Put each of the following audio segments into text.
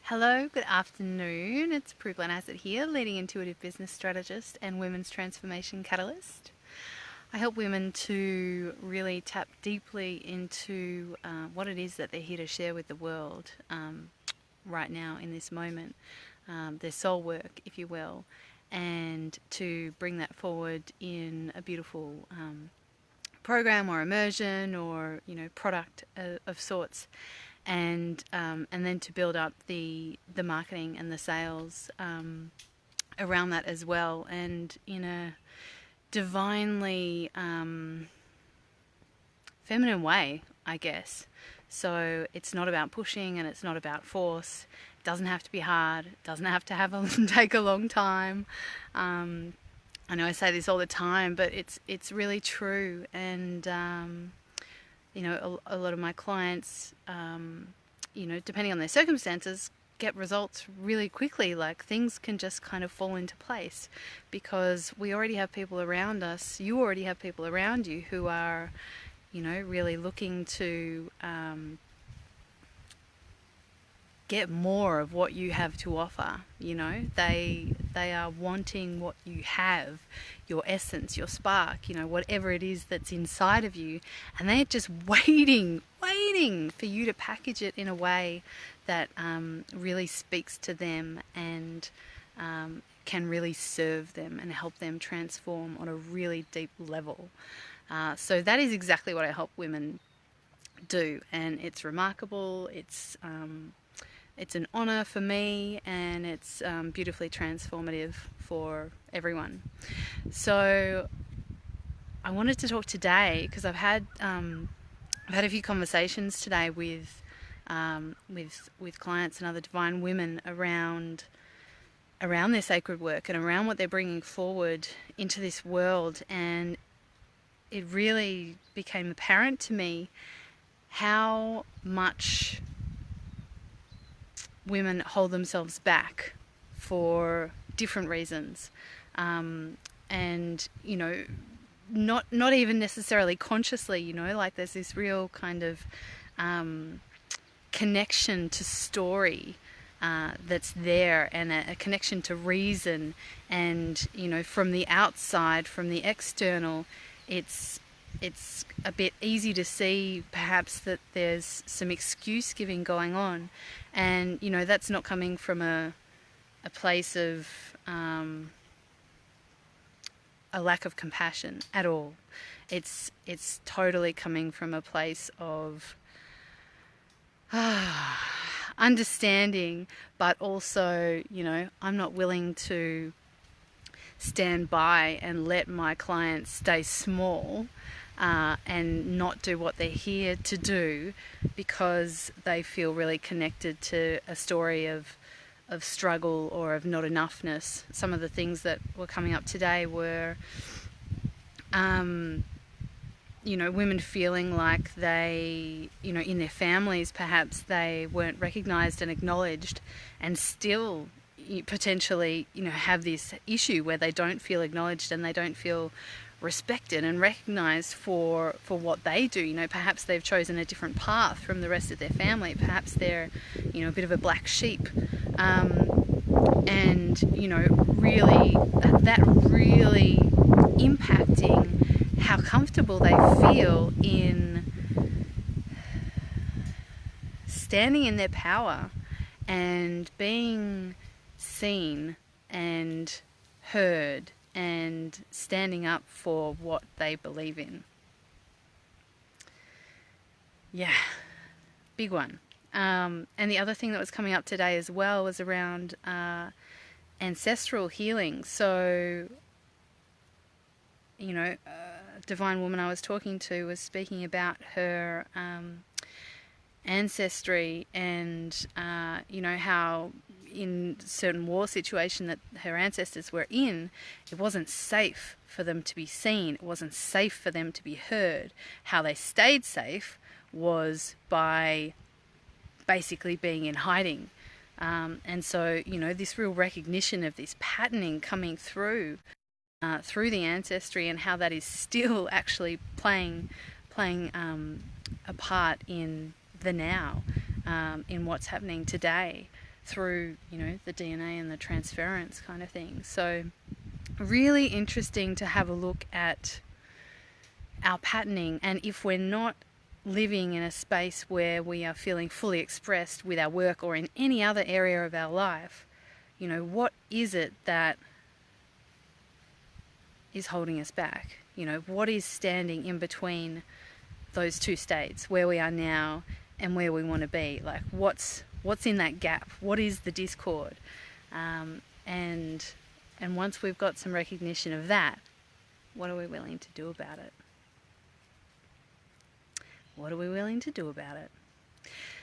Hello, good afternoon. It's Prue Glenasset here, leading intuitive business strategist and women's transformation catalyst. I help women to really tap deeply into what it is that they're here to share with the world right now in this moment, their soul work, if you will, and to bring that forward in a beautiful program or immersion or product of sorts, and then to build up the marketing and the sales around that as well, and in a divinely feminine way, I guess. So it's not about pushing and it's not about force. It doesn't have to be hard. It doesn't have to take a long time. I know I say this all the time, but it's really true. And a lot of my clients, depending on their circumstances, get results really quickly. Like, things can just kind of fall into place because we already have people around us. You already have people around you who are, really looking to get more of what you have to offer. They are wanting what you have, your essence, your spark, whatever it is that's inside of you, and they're just waiting for you to package it in a way that really speaks to them and can really serve them and help them transform on a really deep level. So that is exactly what I help women do, and it's remarkable. It's an honour for me, and it's beautifully transformative for everyone. So I wanted to talk today because I've had a few conversations today with clients and other divine women around their sacred work and around what they're bringing forward into this world, and it really became apparent to me how much women hold themselves back for different reasons, and not even necessarily consciously. Like, there's this real kind of connection to story that's there, and a connection to reason, and from the outside, from the external, it's a bit easy to see perhaps that there's some excuse giving going on, and that's not coming from a place of a lack of compassion at all. It's totally coming from a place of understanding, but also I'm not willing to stand by and let my clients stay small and not do what they're here to do because they feel really connected to a story of struggle or of not enoughness. Some of the things that were coming up today were women feeling like they, in their families perhaps they weren't recognised and acknowledged, and still potentially have this issue where they don't feel acknowledged and they don't feel respected and recognised for what they do. Perhaps they've chosen a different path from the rest of their family. Perhaps they're a bit of a black sheep, and really that really impacting how comfortable they feel in standing in their power and being seen and heard and standing up for what they believe in. Yeah, big one. And the other thing that was coming up today as well was around ancestral healing. So, a divine woman I was talking to was speaking about her ancestry, and how in certain war situation that her ancestors were in, it wasn't safe for them to be seen. It wasn't safe for them to be heard. How they stayed safe was by basically being in hiding. And so, this real recognition of this patterning coming through the ancestry, and how that is still actually playing a part in the now, in what's happening today. through, the DNA and the transference kind of thing. So really interesting to have a look at our patterning, and if we're not living in a space where we are feeling fully expressed with our work or in any other area of our life, what is it that is holding us back? What is standing in between those two states, where we are now and where we want to be? Like, what's in that gap? What is the discord? And once we've got some recognition of that, what are we willing to do about it? What are we willing to do about it?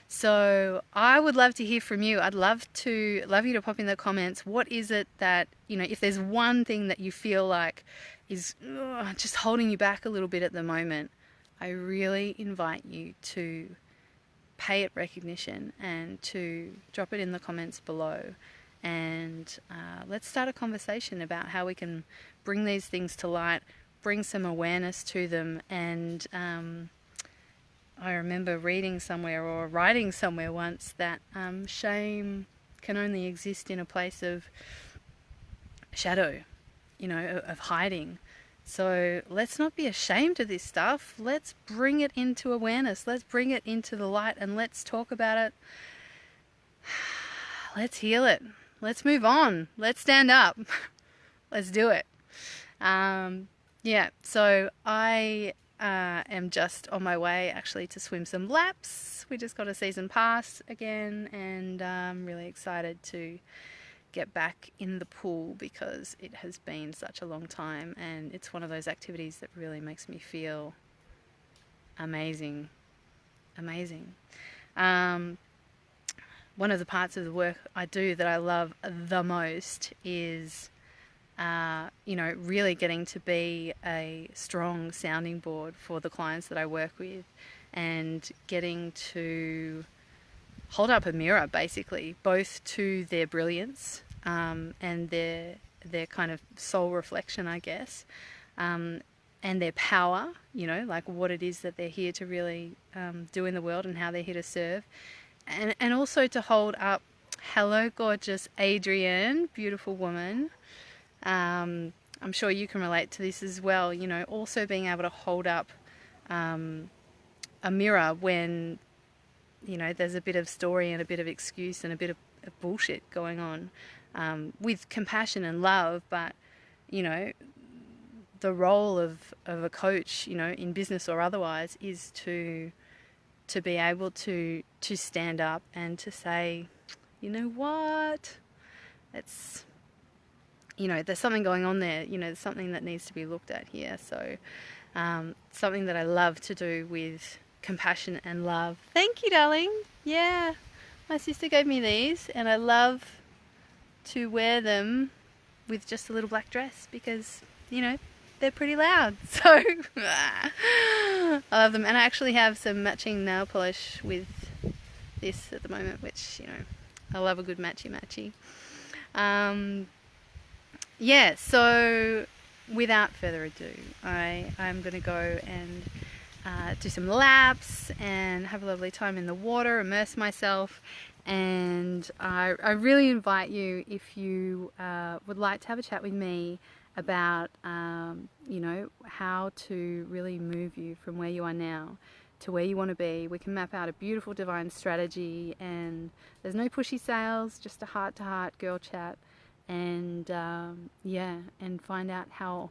So I would love to hear from you. I'd love you to pop in the comments. What is it that, if there's one thing that you feel like is just holding you back a little bit at the moment, I really invite you to pay it recognition and to drop it in the comments below. And let's start a conversation about how we can bring these things to light, bring some awareness to them. And I remember reading somewhere or writing somewhere once that shame can only exist in a place of shadow, of hiding. So let's not be ashamed of this stuff. Let's bring it into awareness. Let's bring it into the light, and let's talk about it. Let's heal it. Let's move on. Let's stand up. Let's do it. So I am just on my way actually to swim some laps. We just got a season pass again, and I'm really excited to get back in the pool because it has been such a long time, and it's one of those activities that really makes me feel amazing. One of the parts of the work I do that I love the most is really getting to be a strong sounding board for the clients that I work with, and getting to hold up a mirror, basically, both to their brilliance and their kind of soul reflection, I guess, and their power, like what it is that they're here to really do in the world and how they're here to serve. And also to hold up, hello, gorgeous Adrienne, beautiful woman. I'm sure you can relate to this as well, also being able to hold up a mirror when, there's a bit of story and a bit of excuse and a bit of bullshit going on, with compassion and love. But, the role of a coach, in business or otherwise, is to be able to stand up and to say, what, it's, there's something going on there, there's something that needs to be looked at here. So something that I love to do with compassion and love. Thank you, darling. Yeah, my sister gave me these, and I love to wear them with just a little black dress because, they're pretty loud. So I love them. And I actually have some matching nail polish with this at the moment, which, I love a good matchy. So without further ado, I'm going to go and do some laps and have a lovely time in the water, immerse myself. And I really invite you, if you would like to have a chat with me about, how to really move you from where you are now to where you want to be. We can map out a beautiful divine strategy, and there's no pushy sales, just a heart-to-heart girl chat, and and find out how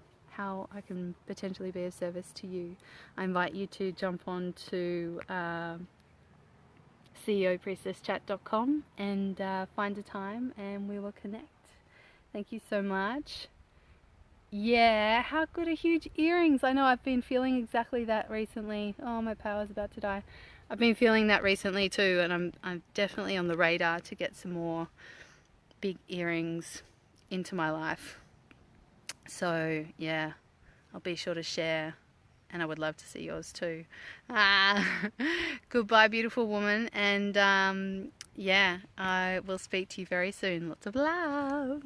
I can potentially be of service to you. I invite you to jump on to ceopriestesschat.com and find a time, and we will connect. Thank you so much. Yeah, how good are huge earrings? I know I've been feeling exactly that recently. Oh, my power's about to die. I've been feeling that recently too, and I'm definitely on the radar to get some more big earrings into my life. So yeah, I'll be sure to share, and I would love to see yours too. Goodbye, beautiful woman, and I will speak to you very soon. Lots of love.